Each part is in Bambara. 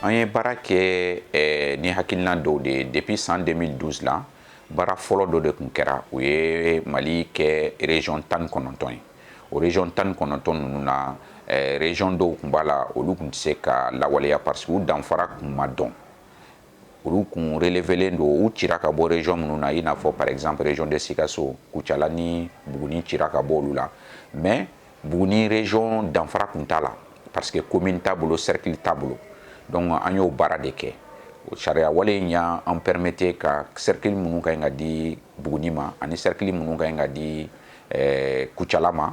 an ye baara kɛ ni hakilina dɔw de depuis san 2012 la baara fɔlɔ dɔ de kun kɛra o ye Mali kɛ région 19 ye o région 19 ninnu na région dɔw kun b'a la olu kun tɛ se ka lawaleya parce que u danfara kun ma dɔn olu kun relevelen don u cira ka bɔ région minnu na i n'a fɔ par exemple région de Sikaso Kucala ni Buguni cira ka bɔ olu la mais Buguni région danfara kun t'a la parce que commune t'a bolo cercle t'a bolo donc an y'o baara de kɛ o sariya wale in y'an permettre ka cercle minnu ka ɲi ka di Buguni ma ani cercle minnu ka ɲi ka di Kucala ma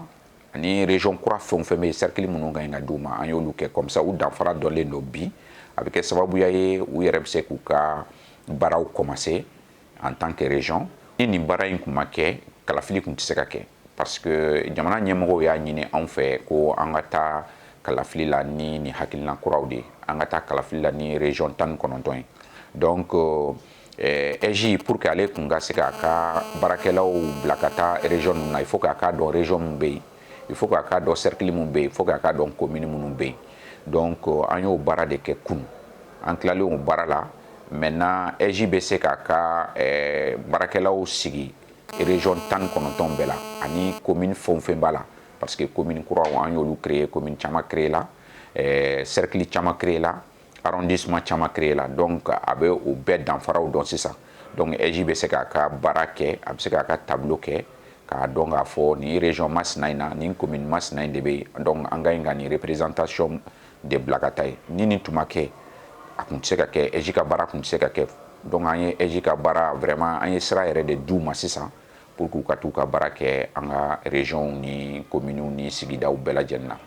ani région kura fɛn o fɛn bɛ yen cercle minnu ka ɲi ka d'u ma an y'olu kɛ comme ça u danfara dɔnlen don bi a bɛ kɛ sababuya ye u yɛrɛ bɛ se k'u ka baaraw commencer en tant que région ni nin baara in kun ma kɛ kalafili kun tɛ se ka kɛ parce que jamana ɲɛmɔgɔw y'a ɲini anw fɛ ko an ka taa kalafili la ni nin hakilina kuraw de an ka taa kalafili la ni région 19 ye donc EJ pour que ale kun ka se k'a ka baarakɛlaw bila ka taa région ninnu na il faut k'a ka dɔn région min bɛ yen il faut k'a ka dɔn cercle min bɛ yen il faut k'a ka dɔn commune minnu bɛ yen donc an y'o baara de kɛ kun an tilalen o baara la maintenant EJ bɛ se k'a ka baarakɛlaw sigi région 19 bɛɛ la ani commune fɛn o fɛn b'a la parce que commune kuraw an y'olu créer commune caman créer la cercle caman créer la arrondissement caman créer la donc a bɛ o bɛɛ danfaraw dɔn sisan donc EJ bɛ se k'a ka baara kɛ a bɛ se k'a ka tableau kɛ k'a dɔn k'a fɔ nin région masina in na nin commune masina in de bɛ yen donc an ka ɲi ka nin représentation de bila ka taa ye ni nin tun ma kɛ a kun tɛ se ka kɛ EJ ka baara kun tɛ se ka kɛ donc an ye EJ ka baara vraiment an ye sira yɛrɛ de d'u ma sisan pour que u ka t'u ka baara kɛ an ka région ni commune ni sigidaw bɛɛ lajɛlen na